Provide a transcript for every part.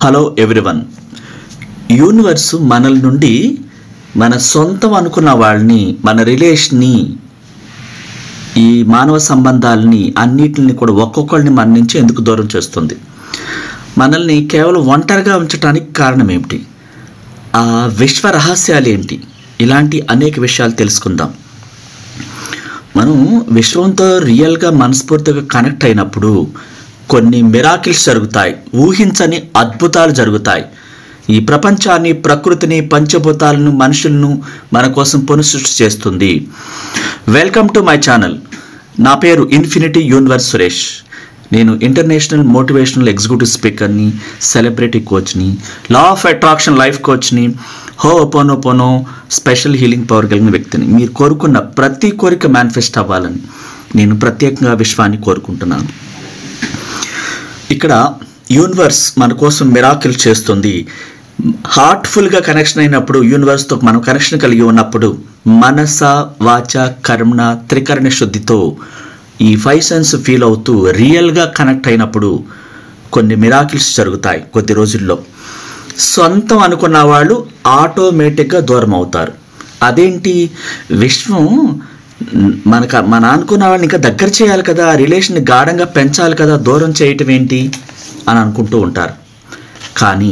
Hello everyone. Universe మనల నుండి మన సొంతం అనుకున్న వాళ్ళని, మన రిలేషన్ని, ఈ మానవ సంబంధాలని అన్నిటిని కూడా ఒక్కొక్కరిని మన నుంచి ఎందుకు దూరం చేస్తుంది? మనల్ని కేవలం ఒంటరిగా ఉంచడానికి కారణం ఏమిటి? ఆ విశ్వ రహస్యాలు ఏంటి? ఇలాంటి అనేక విషయాలు తెలుసుకుందాం. మనం విశ్వంతో రియల్గా మనస్ఫూర్తిగా కనెక్ట్ అయినప్పుడు కొన్ని మిరాకిల్స్ జరుగుతాయి, ఊహించని అద్భుతాలు జరుగుతాయి. ఈ ప్రపంచాన్ని, ప్రకృతిని, పంచభూతాలను, మనుషులను మన కోసం పునఃసృష్టి చేస్తుంది. Welcome to my channel. నా పేరు ఇన్ఫినిటీ యూనివర్స్ సురేష్. నేను ఇంటర్నేషనల్ మోటివేషనల్ ఎగ్జిక్యూటివ్ స్పీకర్ని, సెలబ్రిటీ కోచ్ని, లా ఆఫ్ అట్రాక్షన్ లైఫ్ కోచ్ని, హోపోనోపోనో స్పెషల్ హీలింగ్ పవర్ కలిగిన వ్యక్తిని. మీరు కోరుకున్న ప్రతి కోరిక మేనిఫెస్ట్ అవ్వాలని నేను ప్రత్యేకంగా విశ్వాన్ని కోరుకుంటున్నాను. ఇక్కడ యూనివర్స్ మన కోసం మిరాకిల్ చేస్తుంది. హార్ట్ఫుల్గా కనెక్షన్ అయినప్పుడు, యూనివర్స్తో మనం కనెక్షన్ కలిగి ఉన్నప్పుడు, మనస, వాచ, కర్మణ, త్రికరణ శుద్ధితో ఈ 5 సెన్స్ ఫీల్ అవుతూ రియల్గా కనెక్ట్ అయినప్పుడు కొన్ని మిరాకిల్స్ జరుగుతాయి. కొద్ది రోజుల్లో సొంతం అనుకున్న వాళ్ళు ఆటోమేటిక్గా దూరం అవుతారు. అదేంటి? విశ్వం మన అనుకున్న వాళ్ళని ఇంకా దగ్గర చేయాలి కదా, రిలేషన్ని గాఢంగా పెంచాలి కదా, దూరం చేయటం ఏంటి అని అనుకుంటూ ఉంటారు. కానీ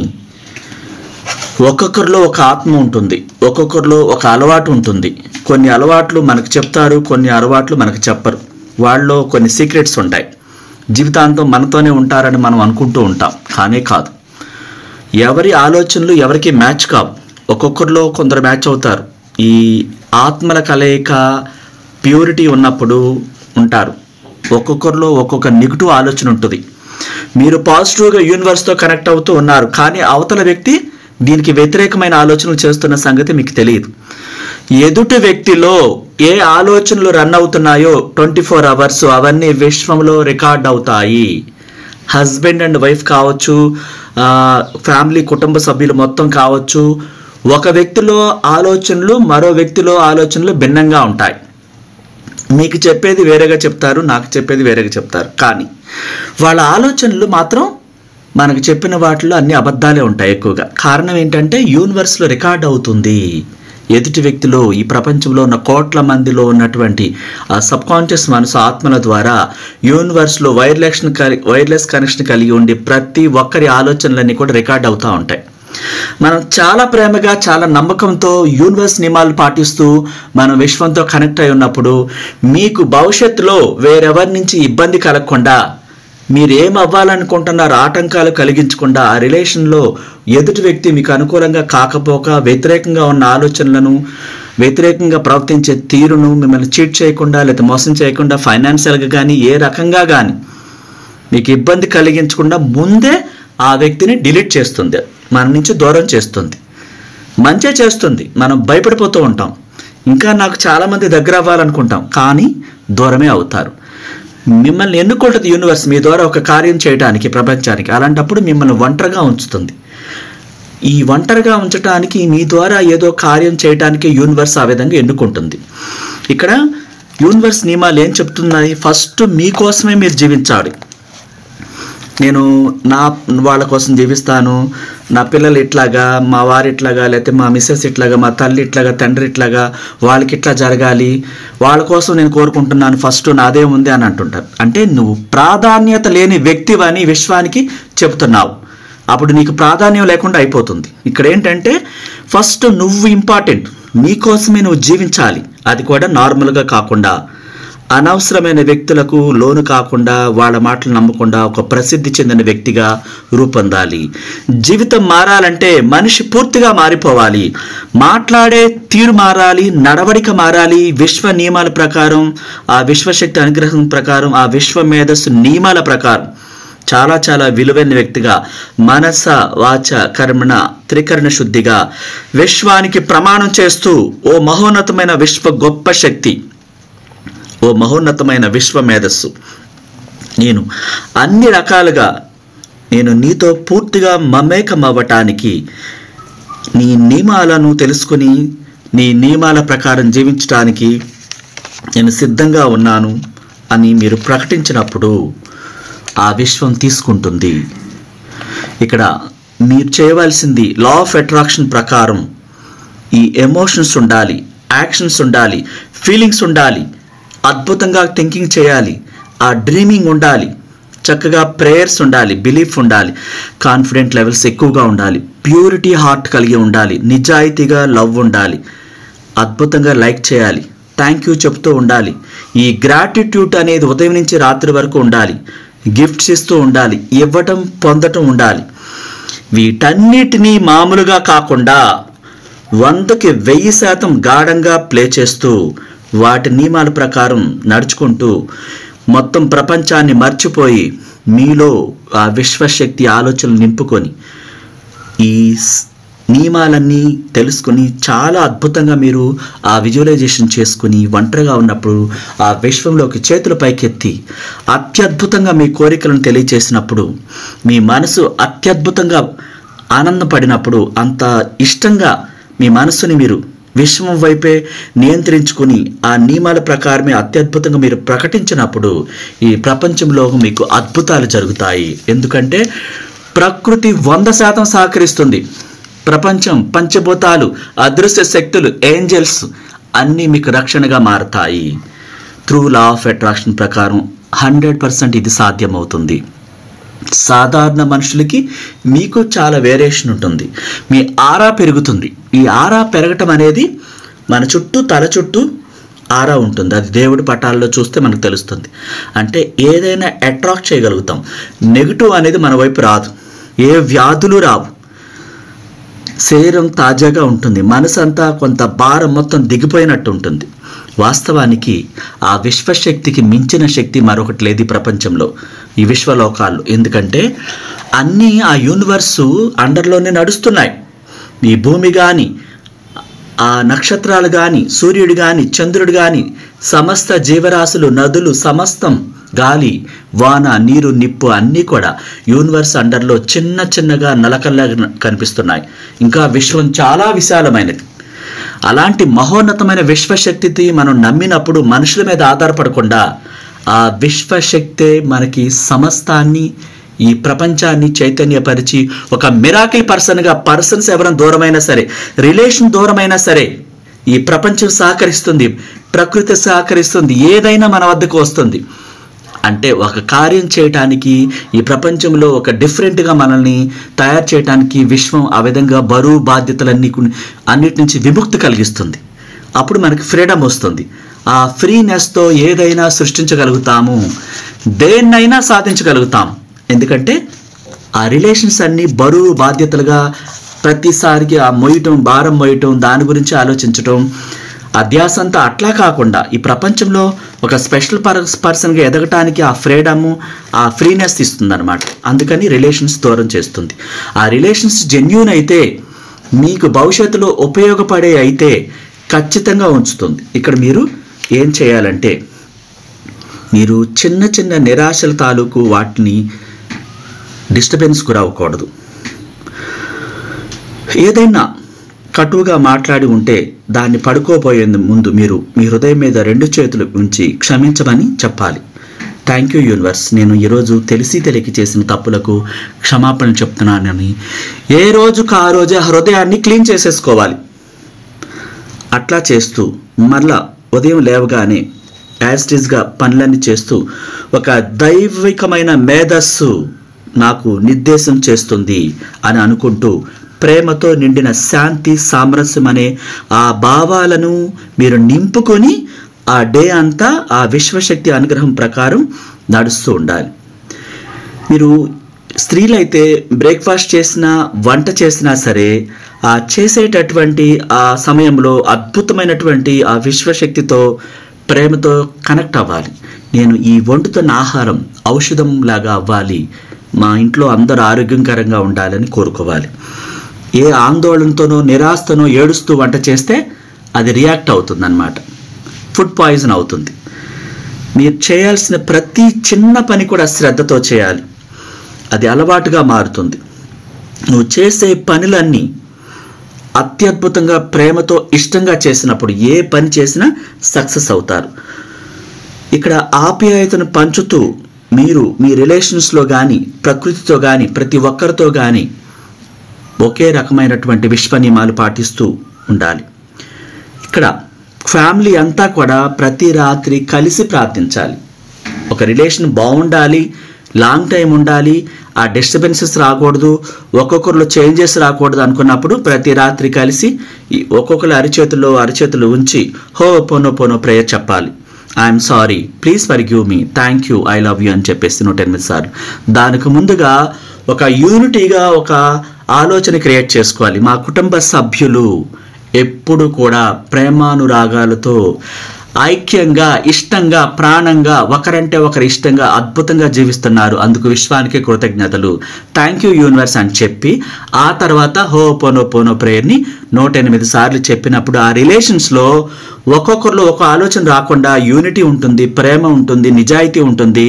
ఒక్కొక్కరిలో ఒక ఆత్మ ఉంటుంది, ఒక్కొక్కరిలో ఒక అలవాటు ఉంటుంది. కొన్ని అలవాట్లు మనకు చెప్తారు, కొన్ని అలవాట్లు మనకు చెప్పరు. వాళ్ళలో కొన్ని సీక్రెట్స్ ఉంటాయి. జీవితాంతం మనతోనే ఉంటారని మనం అనుకుంటూ ఉంటాం, కానీ కాదు. ఎవరి ఆలోచనలు ఎవరికి మ్యాచ్ కావు. ఒక్కొక్కరిలో కొందరు మ్యాచ్ అవుతారు. ఈ ఆత్మల కలయిక ప్యూరిటీ ఉన్నప్పుడు ఉంటారు. ఒక్కొక్కరిలో ఒక్కొక్క నెగిటివ్ ఆలోచన ఉంటుంది. మీరు పాజిటివ్గా యూనివర్స్తో కనెక్ట్ అవుతూ ఉన్నారు, కానీ అవతల వ్యక్తి దీనికి వ్యతిరేకమైన ఆలోచనలు చేస్తున్న సంగతి మీకు తెలియదు. ఎదుటి వ్యక్తిలో ఏ ఆలోచనలు రన్ అవుతున్నాయో 24 అవర్స్ అవన్నీ విశ్వంలో రికార్డ్ అవుతాయి. హస్బెండ్ అండ్ వైఫ్ కావచ్చు, ఫ్యామిలీ కుటుంబ సభ్యులు మొత్తం కావచ్చు. ఒక వ్యక్తిలో ఆలోచనలు మరో వ్యక్తిలో ఆలోచనలు భిన్నంగా ఉంటాయి. మీకు చెప్పేది వేరేగా చెప్తారు, నాకు చెప్పేది వేరేగా చెప్తారు, కానీ వాళ్ళ ఆలోచనలు మాత్రం మనకు చెప్పిన వాటిలో అన్ని అబద్ధాలే ఉంటాయి ఎక్కువగా. కారణం ఏంటంటే యూనివర్స్లో రికార్డ్ అవుతుంది. ఎదుటి వ్యక్తిలో, ఈ ప్రపంచంలో ఉన్న కోట్ల మందిలో ఉన్నటువంటి ఆ సబ్కాన్షియస్ మనసు ఆత్మల ద్వారా యూనివర్స్లో వైర్లెస్ కనెక్షన్ కలిగి ఉండి ప్రతి ఒక్కరి ఆలోచనలన్నీ కూడా రికార్డ్ అవుతూ ఉంటాయి. మనం చాలా ప్రేమగా, చాలా నమ్మకంతో యూనివర్స్ నియమాలు పాటిస్తూ మనం విశ్వంతో కనెక్ట్ అయి ఉన్నప్పుడు మీకు భవిష్యత్తులో వేరెవరి నుంచి ఇబ్బంది కలగకుండా, మీరు ఏం అవ్వాలనుకుంటున్నారో ఆటంకాలు కలిగించకుండా, ఆ రిలేషన్లో ఎదుటి వ్యక్తి మీకు అనుకూలంగా కాకపోక వ్యతిరేకంగా ఉన్న ఆలోచనలను, వ్యతిరేకంగా ప్రవర్తించే తీరును, మిమ్మల్ని చీట్ చేయకుండా లేదా మోసం చేయకుండా, ఫైనాన్షియల్గా కానీ ఏ రకంగా కానీ మీకు ఇబ్బంది కలిగించకుండా ముందే ఆ వ్యక్తిని డిలీట్ చేస్తుంది, మన నుంచి దూరం చేస్తుంది. మంచే చేస్తుంది. మనం భయపడిపోతూ ఉంటాం. ఇంకా నాకు చాలామంది దగ్గర అవ్వాలనుకుంటాం, కానీ దూరమే అవుతారు. మిమ్మల్ని ఎన్నుకుంటుంది యూనివర్స్ మీ ద్వారా ఒక కార్యం చేయడానికి ప్రపంచానికి. అలాంటప్పుడు మిమ్మల్ని ఒంటరిగా ఉంచుతుంది. ఈ ఒంటరిగా ఉంచడానికి, మీ ద్వారా ఏదో కార్యం చేయడానికి యూనివర్స్ ఆ విధంగా ఎన్నుకుంటుంది. ఇక్కడ యూనివర్స్ నియమాలు ఏం చెప్తున్నాయి? ఫస్ట్ మీకోసమే మీరు జీవించాలి. నేను వాళ్ళ కోసం జీవిస్తాను, నా పిల్లలు ఇట్లాగా, మా వారు ఇట్లాగా, లేకపోతే మా మిస్సెస్ ఇట్లాగా, మా తల్లి ఇట్లాగా, తండ్రి ఇట్లాగా, వాళ్ళకి ఇట్లా జరగాలి, వాళ్ళ కోసం నేను కోరుకుంటున్నాను, ఫస్ట్ నాదే ఉంది అని అంటుంటారు. అంటే నువ్వు ప్రాధాన్యత లేని వ్యక్తివని విశ్వానికి చెప్తున్నావు. అప్పుడు నీకు ప్రాధాన్యం లేకుండా అయిపోతుంది. ఇక్కడ ఏంటంటే ఫస్ట్ నువ్వు ఇంపార్టెంట్, నీకోసమే నువ్వు జీవించాలి. అది కూడా నార్మల్గా కాకుండా, అనవసరమైన వ్యక్తులకు లోను కాకుండా, వాళ్ళ మాటలు నమ్మకుండా ఒక ప్రసిద్ధి చెందిన వ్యక్తిగా రూపొందాలి. జీవితం మారాలంటే మనిషి పూర్తిగా మారిపోవాలి. మాట్లాడే తీరు మారాలి, నడవడిక మారాలి. విశ్వ నియమాల ప్రకారం, ఆ విశ్వశక్తి అనుగ్రహం ప్రకారం, ఆ విశ్వ మేధస్సు నియమాల ప్రకారం చాలా చాలా విలువైన వ్యక్తిగా, మనస, వాచ, కర్మణ, త్రికరణ శుద్ధిగా విశ్వానికి ప్రమాణం చేస్తూ, ఓ మహోన్నతమైన విశ్వ గొప్ప శక్తి, ఓ మహోన్నతమైన విశ్వ మేధస్సు, నేను అన్ని రకాలుగా నేను నీతో పూర్తిగా మమేకమవ్వటానికి, నీ నియమాలను తెలుసుకుని నీ నియమాల ప్రకారం జీవించడానికి నేను సిద్ధంగా ఉన్నాను అని మీరు ప్రకటించినప్పుడు ఆ విశ్వం తీసుకుంటుంది. ఇక్కడ మీరు చేయవలసింది లా ఆఫ్ అట్రాక్షన్ ప్రకారం ఈ ఎమోషన్స్ ఉండాలి, యాక్షన్స్ ఉండాలి, ఫీలింగ్స్ ఉండాలి, అద్భుతంగా థింకింగ్ చేయాలి, ఆ డ్రీమింగ్ ఉండాలి, చక్కగా ప్రేయర్స్ ఉండాలి, బిలీఫ్ ఉండాలి, కాన్ఫిడెంట్ లెవెల్స్ ఎక్కువగా ఉండాలి, ప్యూరిటీ హార్ట్ కలిగి ఉండాలి, నిజాయితీగా లవ్ ఉండాలి, అద్భుతంగా లైక్ చేయాలి, థ్యాంక్ యూ చెప్తూ ఉండాలి, ఈ గ్రాటిట్యూడ్ అనేది ఉదయం నుంచి రాత్రి వరకు ఉండాలి, గిఫ్ట్స్ ఇస్తూ ఉండాలి, ఇవ్వటం పొందటం ఉండాలి. వీటన్నిటినీ మామూలుగా కాకుండా 100కి 1000% గాఢంగా ప్లే చేస్తూ వాటి నియమాల ప్రకారం నడుచుకుంటూ మొత్తం ప్రపంచాన్ని మర్చిపోయి మీలో ఆ విశ్వశక్తి ఆలోచనలు నింపుకొని ఈ నియమాలన్నీ తెలుసుకుని చాలా అద్భుతంగా మీరు ఆ విజువలైజేషన్ చేసుకుని ఒంటరిగా ఉన్నప్పుడు ఆ విశ్వంలోకి చేతుల పైకెత్తి అత్యద్భుతంగా మీ కోరికలను తెలియచేసినప్పుడు మీ మనసు అత్యద్భుతంగా ఆనందపడినప్పుడు అంత ఇష్టంగా మీ మనసుని మీరు విశ్వం వైపే నియంత్రించుకుని ఆ నియమాల ప్రకారమే అత్యద్భుతంగా మీరు ప్రకటించినప్పుడు ఈ ప్రపంచంలో మీకు అద్భుతాలు జరుగుతాయి. ఎందుకంటే ప్రకృతి 100% సహకరిస్తుంది. ప్రపంచం, పంచభూతాలు, అదృశ్య శక్తులు, ఏంజల్స్ అన్నీ మీకు రక్షణగా మారతాయి. త్రూ లా ఆఫ్ అట్రాక్షన్ ప్రకారం 100% ఇది సాధ్యమవుతుంది. సాధారణ మనుషులకి మీకు చాలా వేరియేషన్ ఉంటుంది. మీ ఆరా పెరుగుతుంది. ఈ ఆరా పెరగటం అనేది మన చుట్టూ, తల చుట్టూ ఆరా ఉంటుంది. అది దేవుడి పటాల్లో చూస్తే మనకు తెలుస్తుంది. అంటే ఏదైనా అట్రాక్ట్ చేయగలుగుతాం. నెగిటివ్ అనేది మన వైపు రాదు. ఏ వ్యాధులు రావు. శరీరం తాజాగా ఉంటుంది. మనసు అంతా కొంత భారం మొత్తం దిగిపోయినట్టు ఉంటుంది. వాస్తవానికి ఆ విశ్వశక్తికి మించిన శక్తి మరొకటి లేదు ఈ ప్రపంచంలో, ఈ విశ్వలోకాల్లో. ఎందుకంటే అన్నీ ఆ యూనివర్సు అండర్లోనే నడుస్తున్నాయి. ఈ భూమి కానీ, ఆ నక్షత్రాలు కానీ, సూర్యుడు కానీ, చంద్రుడు కానీ, సమస్త జీవరాశులు, నదులు, సమస్తం, గాలి, వాన, నీరు, నిప్పు అన్నీ కూడా యూనివర్స్ అండర్లో చిన్న చిన్నగా నలకల్లాగా కనిపిస్తున్నాయి. ఇంకా విశ్వం చాలా విశాలమైనది. అలాంటి మహోన్నతమైన విశ్వశక్తిని మనం నమ్మినప్పుడు మనుషుల మీద ఆధారపడకుండా ఆ విశ్వశక్తే మనకి సమస్తాన్ని, ఈ ప్రపంచాన్ని చైతన్యపరిచి ఒక మిరాకిల్ పర్సన్గా, పర్సన్స్ ఎవరైనా దూరమైనా సరే, రిలేషన్ దూరమైనా సరే, ఈ ప్రపంచం సహకరిస్తుంది, ప్రకృతి సహకరిస్తుంది, ఏదైనా మన వద్దకు వస్తుంది. అంటే ఒక కార్యం చేయటానికి, ఈ ప్రపంచంలో ఒక డిఫరెంట్గా మనల్ని తయారు చేయడానికి విశ్వం ఆ విధంగా బరువు బాధ్యతలన్నీ అన్నిటి నుంచి విముక్తి కలిగిస్తుంది. అప్పుడు మనకి ఫ్రీడమ్ వస్తుంది. ఆ ఫ్రీనెస్తో ఏదైనా సృష్టించగలుగుతాము, దేన్నైనా సాధించగలుగుతాం. ఎందుకంటే ఆ రిలేషన్స్ అన్నీ బరువు బాధ్యతలుగా ప్రతిసారికి ఆ మొయ్యటం, భారం మొయ్యటం, దాని గురించి ఆలోచించటం, ఆ ధ్యాస అంతా అట్లా కాకుండా ఈ ప్రపంచంలో ఒక స్పెషల్ పర్సన్గా ఎదగటానికి ఆ ఫ్రీడము, ఆ ఫ్రీనెస్ ఇస్తుంది అనమాట. అందుకని రిలేషన్స్ దూరం చేస్తుంది. ఆ రిలేషన్స్ జెన్యూన్ అయితే, మీకు భవిష్యత్తులో ఉపయోగపడే అయితే ఖచ్చితంగా ఉంచుతుంది. ఇక్కడ మీరు ఏం చేయాలంటే, మీరు చిన్న చిన్న నిరాశల తాలూకు వాటిని డిస్టర్బెన్స్ గురవ్వకూడదు. ఏదైనా కటువుగా మాట్లాడి ఉంటే దాన్ని పడుకోబోయే ముందు మీరు మీ హృదయం మీద 2 చేతులు ఉంచి క్షమించమని చెప్పాలి. థ్యాంక్ యూ యూనివర్స్, నేను ఈరోజు తెలిసి తెలియక చేసిన తప్పులకు క్షమాపణ చెప్తున్నానని ఏ రోజుకు ఆ రోజే హృదయాన్ని క్లీన్ చేసేసుకోవాలి. అట్లా చేస్తూ మరలా ఉదయం లేవగానే యాస్టిస్గా పనులన్నీ చేస్తూ ఒక దైవికమైన మేధస్సు నాకు నిర్దేశం చేస్తుంది అని అనుకుంటూ ప్రేమతో నిండిన శాంతి, సామరస్యం అనే ఆ భావాలను మీరు నింపుకొని ఆ డే అంతా ఆ విశ్వశక్తి అనుగ్రహం ప్రకారం నడుస్తూ ఉండాలి. మీరు స్త్రీలైతే బ్రేక్ఫాస్ట్ చేసినా, వంట చేసినా సరే, ఆ చేసేటటువంటి ఆ సమయంలో అద్భుతమైనటువంటి ఆ విశ్వశక్తితో, ప్రేమతో కనెక్ట్ అవ్వాలి. నేను ఈ వండుతున్న ఆహారం ఔషధం లాగా అవ్వాలి, మా ఇంట్లో అందరూ ఆరోగ్యకరంగా ఉండాలని కోరుకోవాలి. ఏ ఆందోళనతోనో, నిరాశతోనో ఏడుస్తూ వంట చేస్తే అది రియాక్ట్ అవుతుందన్నమాట, ఫుడ్ పాయిజన్ అవుతుంది. మీరు చేయాల్సిన ప్రతి చిన్న పని కూడా శ్రద్ధతో చేయాలి. అది అలవాటుగా మారుతుంది. నువ్వు చేసే పనులన్నీ అత్యద్భుతంగా ప్రేమతో ఇష్టంగా చేసినప్పుడు ఏ పని చేసినా సక్సెస్ అవుతారు. ఇక్కడ ఆప్యాయతను పంచుతూ మీరు మీ రిలేషన్స్లో కానీ, ప్రకృతితో కానీ, ప్రతి ఒక్కరితో కానీ ఒకే రకమైనటువంటి విశ్వ నియమాలు పాటిస్తూ ఉండాలి. ఇక్కడ ఫ్యామిలీ అంతా కూడా ప్రతి రాత్రి కలిసి ప్రార్థించాలి. ఒక రిలేషన్ బాగుండాలి, లాంగ్ టైం ఉండాలి, ఆ డిస్టర్బెన్సెస్ రాకూడదు, ఒక్కొక్కరిలో చేంజెస్ రాకూడదు అనుకున్నప్పుడు ప్రతి రాత్రి కలిసి ఒక్కొక్కరు అరిచేతులు ఉంచి హో పోనో ప్రేయర్ చెప్పాలి. I'm sorry, please forgive me, thank you, I love you అని చెప్పేసి 108 సార్లు. దానికి ముందుగా ఒక యూనిటీగా ఒక ఆలోచన క్రియేట్ చేసుకోవాలి. మా కుటుంబ సభ్యులు ఎప్పుడు కూడా ప్రేమానురాగాలతో ఐక్యంగా, ఇష్టంగా, ప్రాణంగా, ఒకరంటే ఒకరు ఇష్టంగా అద్భుతంగా జీవిస్తున్నారు, అందుకు విశ్వానికి కృతజ్ఞతలు, థ్యాంక్ యూ యూనివర్స్ అని చెప్పి ఆ తర్వాత హో పోనో ప్రేయర్ని 108 సార్లు చెప్పినప్పుడు ఆ రిలేషన్స్లో ఒక్కొక్కరిలో ఒక ఆలోచన రాకుండా యూనిటీ ఉంటుంది, ప్రేమ ఉంటుంది, నిజాయితీ ఉంటుంది,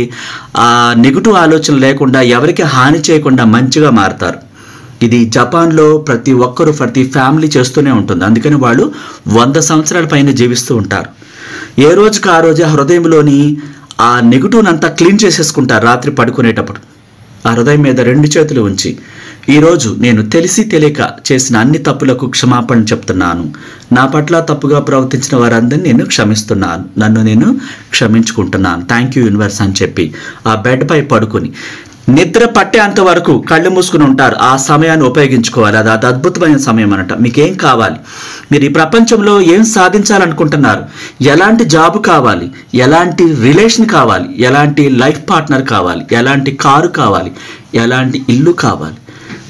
ఆ నెగిటివ్ ఆలోచన లేకుండా ఎవరికి హాని చేయకుండా మంచిగా మారుతారు. ఇది జపాన్లో ప్రతి ఒక్కరు ప్రతి ఫ్యామిలీ చేస్తూనే ఉంటుంది. అందుకని వాళ్ళు 100 సంవత్సరాల పైన జీవిస్తూ ఉంటారు. ఏ రోజుకి ఆ రోజు హృదయంలోని ఆ నెగిటివ్ని అంతా క్లీన్ చేసేసుకుంటారు. రాత్రి పడుకునేటప్పుడు ఆ హృదయం మీద 2 చేతులు ఉంచి ఈరోజు నేను తెలిసి తెలియక చేసిన అన్ని తప్పులకు క్షమాపణ చెప్తున్నాను, నా పట్ల తప్పుగా ప్రవర్తించిన వారందరినీ నేను క్షమిస్తున్నాను, నన్ను నేను క్షమించుకుంటున్నాను, థ్యాంక్ యూ యూనివర్స్ అని చెప్పి ఆ బెడ్ పై పడుకుని నిద్ర పట్టేంత వరకు కళ్ళు మూసుకుని ఉంటారు. ఆ సమయాన్ని ఉపయోగించుకోవాలి. అది అద్భుతమైన సమయం అనట. మీకేం కావాలి, మీరు ఈ ప్రపంచంలో ఏం సాధించాలనుకుంటున్నారు, ఎలాంటి జాబ్ కావాలి, ఎలాంటి రిలేషన్ కావాలి, ఎలాంటి లైఫ్ పార్ట్నర్ కావాలి, ఎలాంటి కారు కావాలి, ఎలాంటి ఇల్లు కావాలి,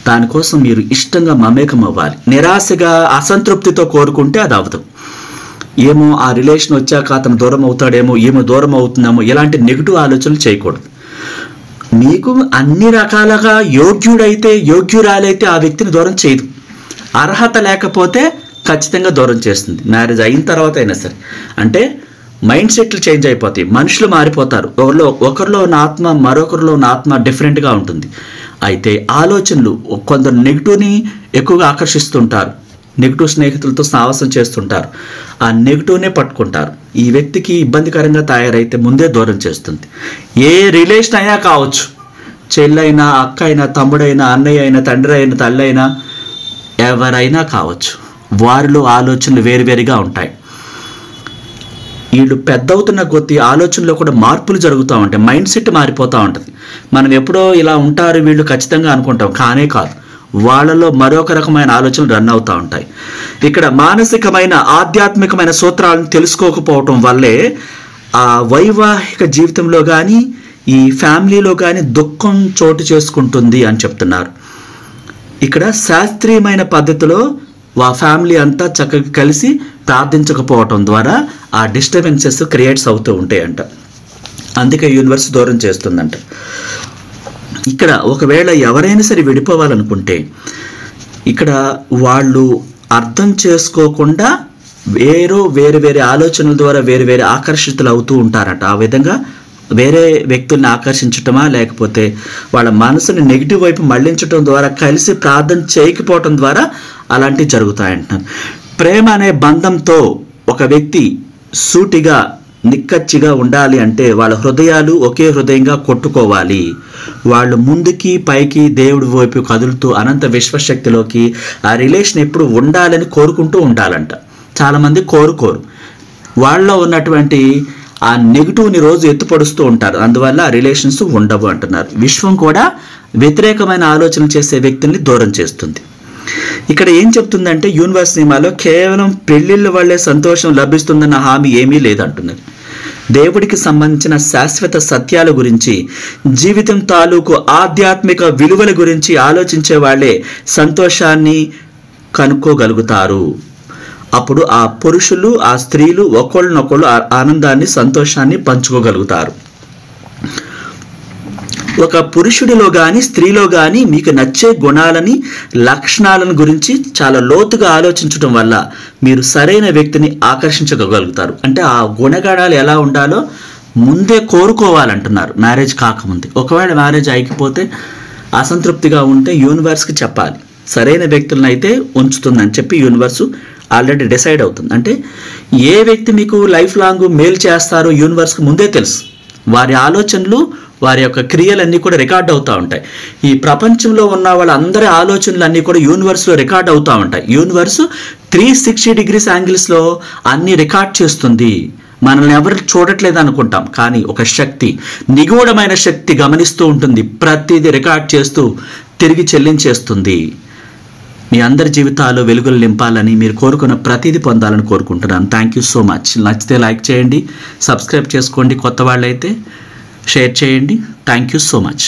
దానికోసం మీరు ఇష్టంగా మమేకం అవ్వాలి. నిరాశగా అసంతృప్తితో కోరుకుంటే అది అవదు. ఏమో ఆ రిలేషన్ వచ్చాక అతను దూరం అవుతాడేమో, ఏమో దూరం అవుతుందేమో, ఇలాంటి నెగిటివ్ ఆలోచనలు చేయకూడదు. మీకు అన్ని రకాలుగా యోగ్యురాలైతే ఆ వ్యక్తిని దూరం చేయదు. అర్హత లేకపోతే ఖచ్చితంగా దూరం చేస్తుంది. మ్యారేజ్ అయిన తర్వాత అయినా సరే. అంటే మైండ్ సెట్లు చేంజ్ అయిపోతాయి, మనుషులు మారిపోతారు. ఒకరిలో ఉన్న ఆత్మ మరొకరిలో ఉన్న ఆత్మ డిఫరెంట్గా ఉంటుంది. అయితే ఆలోచనలు కొందరు నెగిటివ్ని ఎక్కువగా ఆకర్షిస్తుంటారు, నెగిటివ్ స్నేహితులతో సాహసం చేస్తుంటారు, ఆ నెగిటివ్నే పట్టుకుంటారు. ఈ వ్యక్తికి ఇబ్బందికరంగా తయారైతే ముందే దూరం చేస్తుంది. ఏ రిలేషన్ అయినా కావచ్చు, చెల్లైనా, అక్క అయినా, తమ్ముడైనా, అన్నయ్య అయినా, తండ్రి అయినా, తల్లి అయినా, ఎవరైనా కావచ్చు, వారిలో ఆలోచనలు వేరువేరుగా ఉంటాయి. వీళ్ళు పెద్దవుతున్న కొద్దీ ఆలోచనలో కూడా మార్పులు జరుగుతూ ఉంటాయి, మైండ్ సెట్ మారిపోతూ ఉంటుంది. మనం ఎప్పుడో ఇలా ఉంటారు వీళ్ళు ఖచ్చితంగా అనుకుంటాం, కానే కాదు, వాళ్ళలో మరొక రకమైన ఆలోచనలు రన్ అవుతూ ఉంటాయి. ఇక్కడ మానసికమైన ఆధ్యాత్మికమైన సూత్రాలను తెలుసుకోకపోవటం వల్లే ఆ వైవాహిక జీవితంలో కానీ ఈ ఫ్యామిలీలో కానీ దుఃఖం చోటు చేసుకుంటుంది అని చెప్తున్నారు. ఇక్కడ శాస్త్రీయమైన పద్ధతిలో ఆ ఫ్యామిలీ అంతా చక్కగా కలిసి ప్రార్థించకపోవటం ద్వారా ఆ డిస్టర్బెన్సెస్ క్రియేట్స్ అవుతూ ఉంటాయంట. అందుకే యూనివర్స్ దూరం చేస్తుందంట. ఇక్కడ ఒకవేళ ఎవరైనా సరే విడిపోవాలనుకుంటే ఇక్కడ వాళ్ళు అర్థం చేసుకోకుండా వేరే ఆలోచనల ద్వారా వేరే ఆకర్షితులు అవుతూ ఉంటారట. ఆ విధంగా వేరే వ్యక్తుల్ని ఆకర్షించటమా లేకపోతే వాళ్ళ మనసుని నెగిటివ్ వైపు మళ్లించడం ద్వారా కలిసి ప్రార్థన చేయకపోవటం ద్వారా అలాంటివి జరుగుతాయంటున్నారు. ప్రేమ అనే బంధంతో ఒక వ్యక్తి సూటిగా నిక్కచ్చిగా ఉండాలి అంటే వాళ్ళ హృదయాలు ఒకే హృదయంగా కొట్టుకోవాలి. వాళ్ళు ముందుకి పైకి దేవుడి వైపు కదులుతూ అనంత విశ్వశక్తిలోకి ఆ రిలేషన్ ఎప్పుడు ఉండాలని కోరుకుంటూ ఉండాలంట. చాలామంది కోరుకోరు, వాళ్ళలో ఉన్నటువంటి ఆ నెగిటివ్ని రోజు ఎత్తుపడుస్తూ ఉంటారు, అందువల్ల ఆ రిలేషన్స్ ఉండవు అంటున్నారు. విశ్వం కూడా వ్యతిరేకమైన ఆలోచన చేసే వ్యక్తుల్ని దూరం చేస్తుంది. ఇక్కడ ఏం చెప్తుందంటే యూనివర్స్ నియమాలో కేవలం పెళ్లిళ్ళ వల్లే సంతోషం లభిస్తుందన్న హామీ ఏమీ లేదంటున్నారు. దేవుడికి సంబంధించిన శాశ్వత సత్యాల గురించి, జీవితం తాలూకు ఆధ్యాత్మిక విలువల గురించి ఆలోచించే వాళ్ళే సంతోషాన్ని కనుక్కోగలుగుతారు. అప్పుడు ఆ పురుషులు ఆ స్త్రీలు ఒకళ్ళనొకళ్ళు ఆనందాన్ని సంతోషాన్ని పంచుకోగలుగుతారు. ఒక పురుషుడిలో కానీ స్త్రీలో కానీ మీకు నచ్చే గుణాలని లక్షణాలను గురించి చాలా లోతుగా ఆలోచించడం వల్ల మీరు సరైన వ్యక్తిని ఆకర్షించగలుగుతారు. అంటే ఆ గుణగణాలు ఎలా ఉండాలో ముందే కోరుకోవాలంటున్నారు మ్యారేజ్ కాకముందే. ఒకవేళ మ్యారేజ్ అయిపోతే అసంతృప్తిగా ఉంటే యూనివర్స్కి చెప్పాలి, సరైన వ్యక్తులను అయితే ఉంచుతుందని చెప్పి యూనివర్సు ఆల్రెడీ డిసైడ్ అవుతుంది. అంటే ఏ వ్యక్తి మీకు లైఫ్ లాంగ్ మేలు చేస్తారో యూనివర్స్కి ముందే తెలుసు. వారి ఆలోచనలు వారి యొక్క క్రియలన్నీ కూడా రికార్డ్ అవుతూ ఉంటాయి. ఈ ప్రపంచంలో ఉన్న వాళ్ళందరి ఆలోచనలన్నీ కూడా యూనివర్స్లో రికార్డ్ అవుతూ ఉంటాయి. యూనివర్స్ 360 degrees యాంగిల్స్లో అన్ని రికార్డ్ చేస్తుంది. మనల్ని ఎవరు చూడట్లేదు అనుకుంటాం, కానీ ఒక శక్తి, నిగూఢమైన శక్తి గమనిస్తూ ఉంటుంది, ప్రతిదీ రికార్డ్ చేస్తూ తిరిగి చెల్లించేస్తుంది. మీ అందరి జీవితాల్లో వెలుగులు నింపాలని, మీరు కోరుకున్న ప్రతిదీ పొందాలని కోరుకుంటున్నాను. Thank you so much. నచ్చితే లైక్ చేయండి, సబ్స్క్రైబ్ చేసుకోండి, కొత్త వాళ్ళైతే షేర్ చేయండి. Thank you so much.